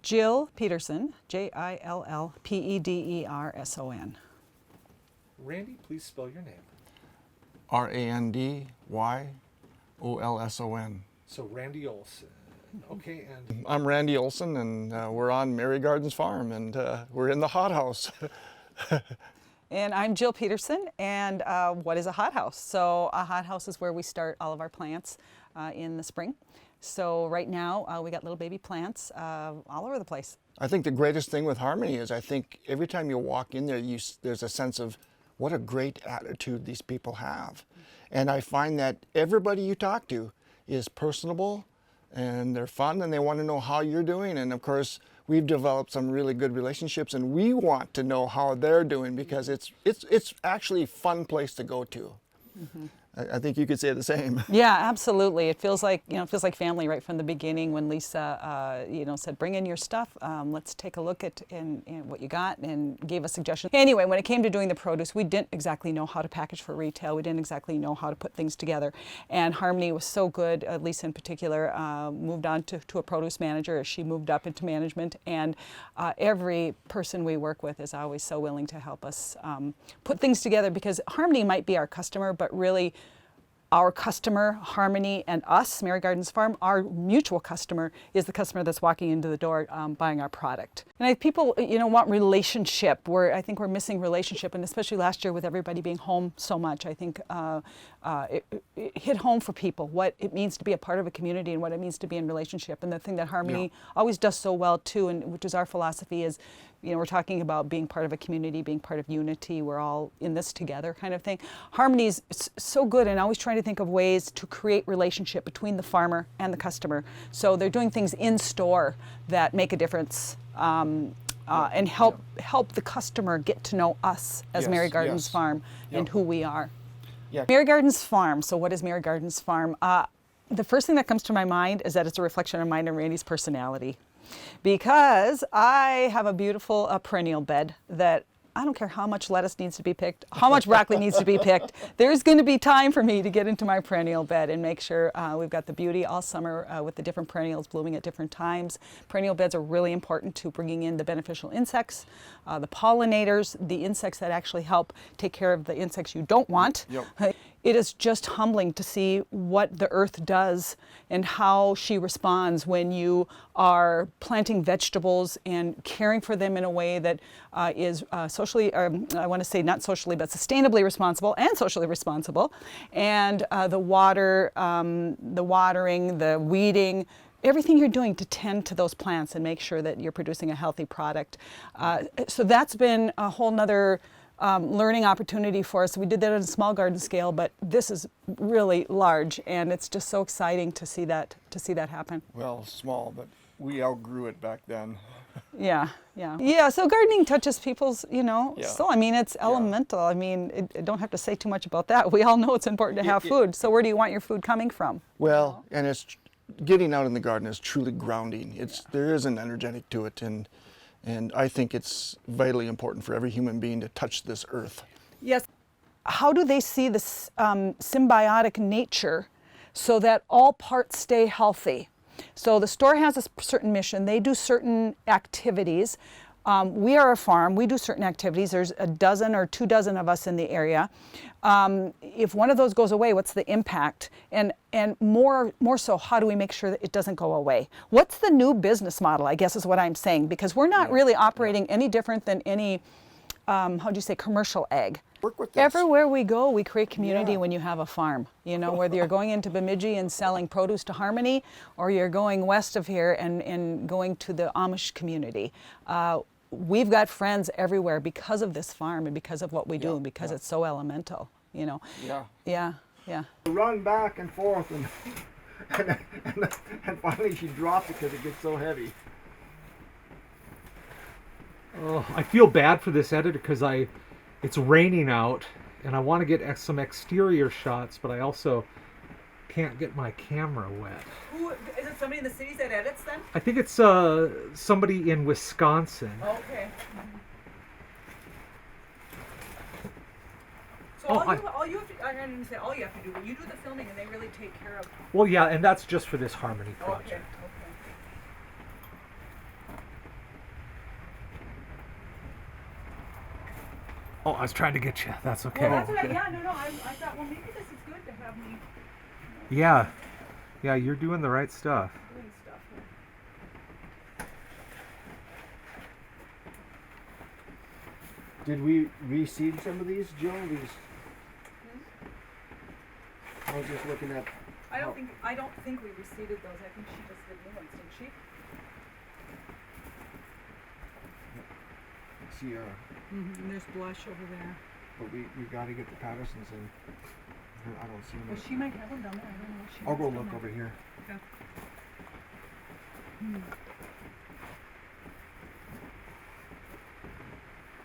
Jill Pederson, Jillpederson. Randy, please spell your name. RandyOlson. So Randy Olson. Okay, and I'm Randy Olson, and we're on Mary Gardens Farm, and we're in the hothouse. And I'm Jill Pederson, and what is a hothouse? So a hothouse is where we start all of our plants in the spring. So right now we got little baby plants all over the place. I think the greatest thing with Harmony is I think every time you walk in there, there's a sense of what a great attitude these people have. And I find that everybody you talk to is personable, and they're fun, and they want to know how you're doing. And of course, we've developed some really good relationships, and we want to know how they're doing because it's actually a fun place to go to. Mm-hmm. I think you could say the same. Yeah, absolutely. It feels like family right from the beginning when Lisa said, bring in your stuff, let's take a look at what you got, and gave us suggestions. Anyway, when it came to doing the produce, we didn't exactly know how to package for retail. We didn't exactly know how to put things together. And Harmony was so good, Lisa in particular, moved on to a produce manager as she moved up into management. And every person we work with is always so willing to help us put things together, because Harmony might be our customer, but really our customer, Harmony, and us, Mary Gardens Farm, our mutual customer is the customer that's walking into the door buying our product. And people, want relationship. I think we're missing relationship, and especially last year with everybody being home so much, I think it hit home for people what it means to be a part of a community and what it means to be in relationship. And the thing that Harmony always does so well too, and which is our philosophy, is we're talking about being part of a community, being part of unity. We're all in this together kind of thing. Harmony's so good and always trying to think of ways to create relationship between the farmer and the customer. So they're doing things in store that make a difference and help the customer get to know us as Mary Gardens Farm and who we are. Yeah. Mary Gardens Farm. So what is Mary Gardens Farm? The first thing that comes to my mind is that it's a reflection of mine and Randy's personality. Because I have a beautiful perennial bed that I don't care how much lettuce needs to be picked, how much broccoli needs to be picked. There's going to be time for me to get into my perennial bed and make sure we've got the beauty all summer with the different perennials blooming at different times. Perennial beds are really important to bringing in the beneficial insects, the pollinators, the insects that actually help take care of the insects you don't want. Yep. It is just humbling to see what the earth does and how she responds when you are planting vegetables and caring for them in a way that is socially, I want to say not socially, but sustainably responsible and socially responsible. And the water, the watering, the weeding, everything you're doing to tend to those plants and make sure that you're producing a healthy product. So that's been a whole nother learning opportunity for us. We did that on a small garden scale, but this is really large, and it's just so exciting to see that happen. Well, small, but we outgrew it back then. Yeah. So gardening touches people's, soul. I mean, it's elemental. I mean, I don't have to say too much about that. We all know it's important to have food. So where do you want your food coming from? Well, and it's getting out in the garden is truly grounding. There is an energetic to it, and I think it's vitally important for every human being to touch this earth. Yes. How do they see this symbiotic nature so that all parts stay healthy? So the store has a certain mission. They do certain activities. We are a farm. We do certain activities. There's a dozen or 24 of us in the area. If one of those goes away, what's the impact? And more so, how do we make sure that it doesn't go away? What's the new business model, I guess is what I'm saying, because we're not really operating any different than any, commercial ag. Work with this. Everywhere we go, we create community when you have a farm. Whether you're going into Bemidji and selling produce to Harmony, or you're going west of here and going to the Amish community. We've got friends everywhere because of this farm and because of what we do and because it's so elemental, Yeah. Run back and forth, and finally she dropped it because it gets so heavy. Oh, I feel bad for this editor because it's raining out and I want to get some exterior shots, but I also can't get my camera wet. Who is it? Somebody in the cities that edits then? I think it's somebody in Wisconsin. Okay. So Oh, all you have to, I didn't say all you have to do, but you do the filming and they really take care of. Well, yeah, and that's just for this Harmony project. Okay. Oh, I was trying to get you. That's okay. Well, that's what yeah, no, I thought, well, maybe this is good to have me Yeah. Yeah, you're doing the right stuff. doing stuff here. Did we reseed some of these, Jill? I was just looking at. I don't think we reseeded those. I think she just did new ones, didn't she? See, And there's Blush over there. but we got to get the Pattersons in. I don't see them. Well, she might have them down there. I don't know. If she I'll has go them look there. over here. Okay.